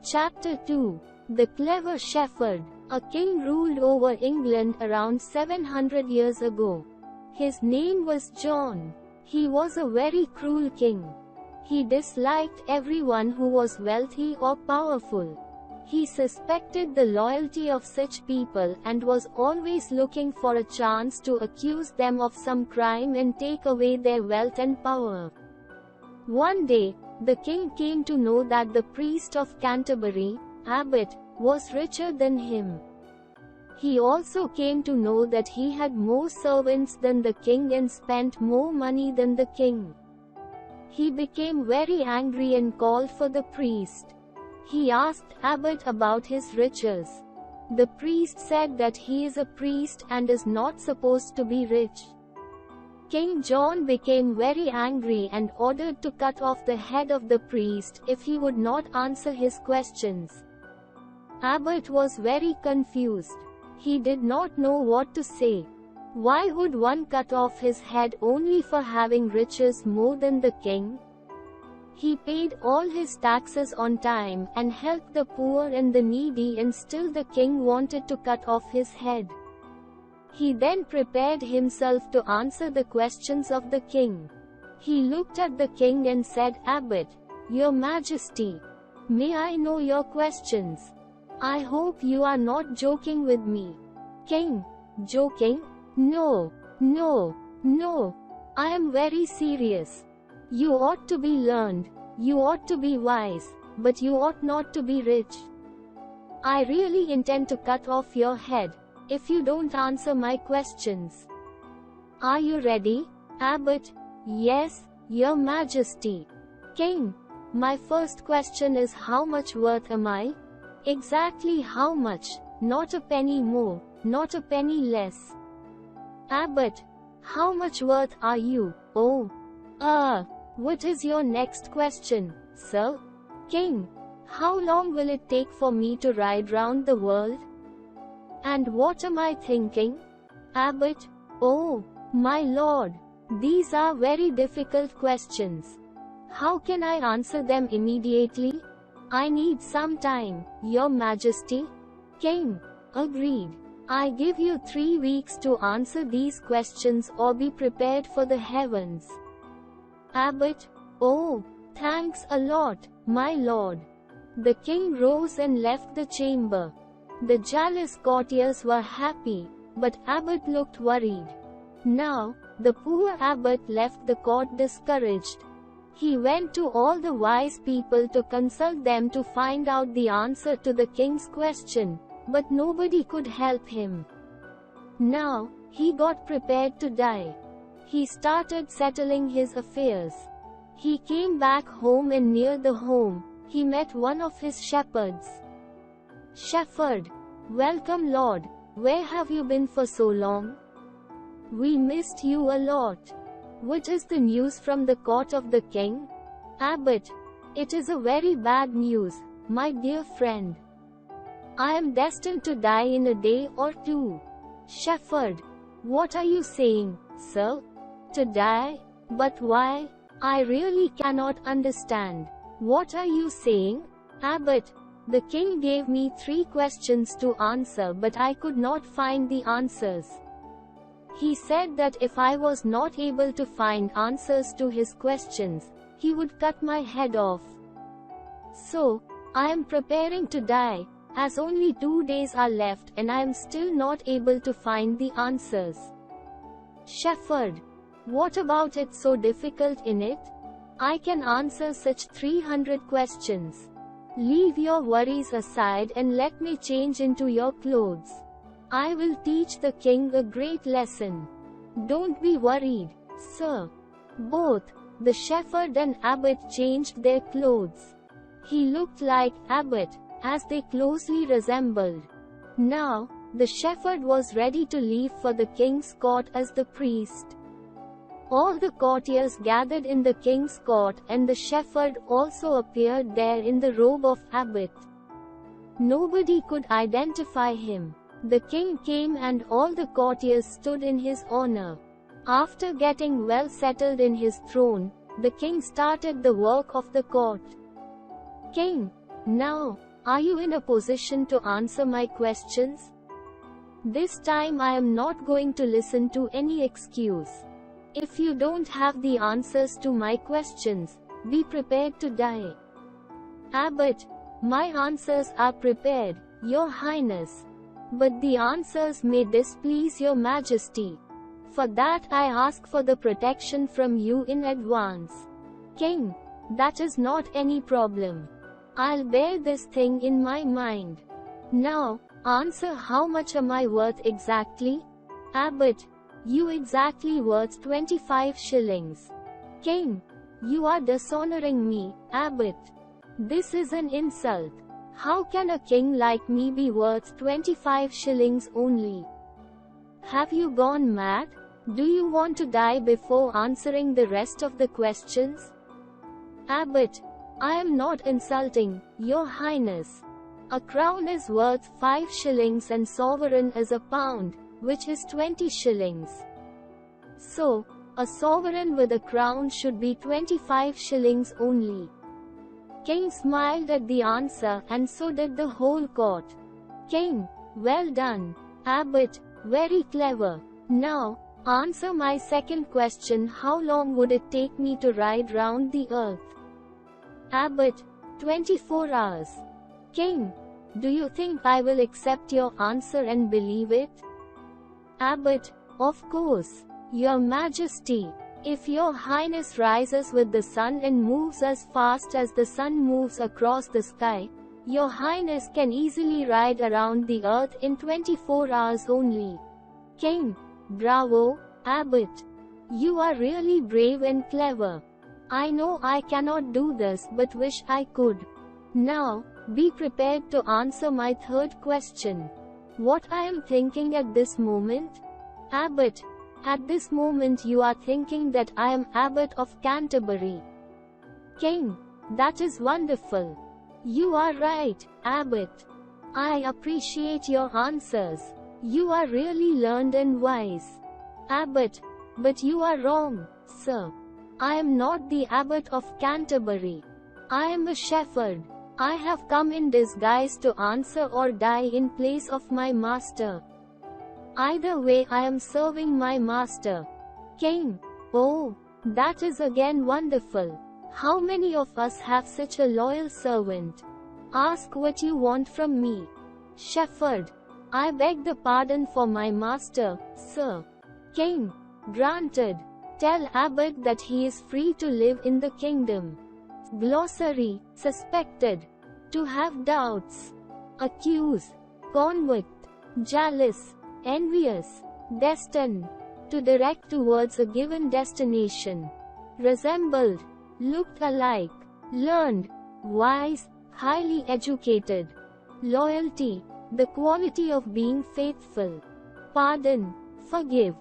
Chapter 2. The Clever Shepherd. A king ruled over England around 700 years ago. His name was John. He was a very cruel king. He disliked everyone who was wealthy or powerful. He suspected the loyalty of such people and was always looking for a chance to accuse them of some crime and take away their wealth and power. One day, the king came to know that the priest of Canterbury, Abbot, was richer than him. He also came to know that he had more servants than the king and spent more money than the king. He became very angry and called for the priest. He asked Abbot about his riches. The priest said that he is a priest and is not supposed to be rich. King John became very angry and ordered to cut off the head of the priest if he would not answer his questions. Abbot was very confused. He did not know what to say. Why would one cut off his head only for having riches more than the king? He paid all his taxes on time and helped the poor and the needy, and still the king wanted to cut off his head. He then prepared himself to answer the questions of the king. He looked at the king and said, "Abbot, Your Majesty, may I know your questions? I hope you are not joking with me." King: Joking? No, no, no. I am very serious. You ought to be learned, you ought to be wise, but you ought not to be rich. I really intend to cut off your head if you don't answer my questions. Are you ready, Abbot? Yes, Your Majesty. King: My first question is, how much worth am I? Exactly how much? Not a penny more, not a penny less. Abbot: How much worth are you? Oh. What is your next question, sir? King: How long will it take for me to ride round the world? And what am I thinking? Abbot: Oh, my lord, these are very difficult questions. How can I answer them immediately? I need some time, Your Majesty. King: Agreed. I give you 3 weeks to answer these questions, or be prepared for the heavens. Abbot: Oh, thanks a lot, my lord. The king rose and left the chamber. The jealous courtiers were happy, but Abbot looked worried. Now, the poor Abbot left the court discouraged. He went to all the wise people to consult them to find out the answer to the king's question, but nobody could help him. Now, he got prepared to die. He started settling his affairs. He came back home, and near the home, he met one of his shepherds. Shepherd: Welcome, Lord. Where have you been for so long? We missed you a lot. What is the news from the court of the king? Abbot: It is a very bad news, my dear friend. I am destined to die in a day or two. Shepherd: What are you saying, sir? To die? But why? I really cannot understand. What are you saying? Abbot: The king gave me 3 questions to answer, but I could not find the answers. He said that if I was not able to find answers to his questions, he would cut my head off. So, I am preparing to die, as only 2 days are left and I am still not able to find the answers. Shepherd: What about it so difficult in it? I can answer such 300 questions. Leave your worries aside and let me change into your clothes. I will teach the king a great lesson. Don't be worried, sir. Both the shepherd and Abbot changed their clothes. He looked like Abbot, as they closely resembled. Now, the shepherd was ready to leave for the king's court as the priest. All the courtiers gathered in the king's court, and the shepherd also appeared there in the robe of Abbot. Nobody could identify him. The king came and all the courtiers stood in his honor. After getting well settled in his throne, the king started the work of the court. King: Now, Are you in a position to answer my questions? This time I am not going to listen to any excuse. If you don't have the answers to my questions, be prepared to die. Abbot, my answers are prepared, Your Highness. But the answers may displease Your Majesty. For that I ask for the protection from you in advance. King, that is not any problem. I'll bear this thing in my mind. Now, answer, how much am I worth exactly? Abbot, you exactly worth 25 shillings. King, you are dishonoring me, Abbot. This is an insult. How can a king like me be worth 25 shillings only? Have you gone mad? Do you want to die before answering the rest of the questions? Abbot, I am not insulting, Your Highness. A crown is worth 5 shillings and sovereign is a pound, which is 20 shillings. So, a sovereign with a crown should be 25 shillings only. King smiled at the answer and so did the whole court. King, well done. Abbot, very clever. Now, answer my second question, how long would it take me to ride round the earth? Abbot, 24 hours. King, do you think I will accept your answer and believe it? Abbot, of course, Your Majesty. If Your Highness rises with the sun and moves as fast as the sun moves across the sky, Your Highness can easily ride around the earth in 24 hours only. King, bravo, Abbot. You are really brave and clever. I know I cannot do this but wish I could. Now, be prepared to answer my third question. What I am thinking at this moment? Abbot, at this moment you are thinking that I am Abbot of Canterbury. King, that is wonderful. You are right, Abbot. I appreciate your answers. You are really learned and wise. Abbot, but you are wrong, sir. I am not the Abbot of Canterbury. I am a shepherd. I have come in disguise to answer or die in place of my master. Either way I am serving my master. King, oh, that is again wonderful. How many of us have such a loyal servant? Ask what you want from me. Shepherd, I beg the pardon for my master, sir. King, granted. Tell Abbot that he is free to live in the kingdom. Glossary, suspected. To have doubts. Accuse. Convict. Jealous. Envious. Destined. To direct towards a given destination. Resembled. Looked alike. Learned. Wise. Highly educated. Loyalty. The quality of being faithful. Pardon. Forgive.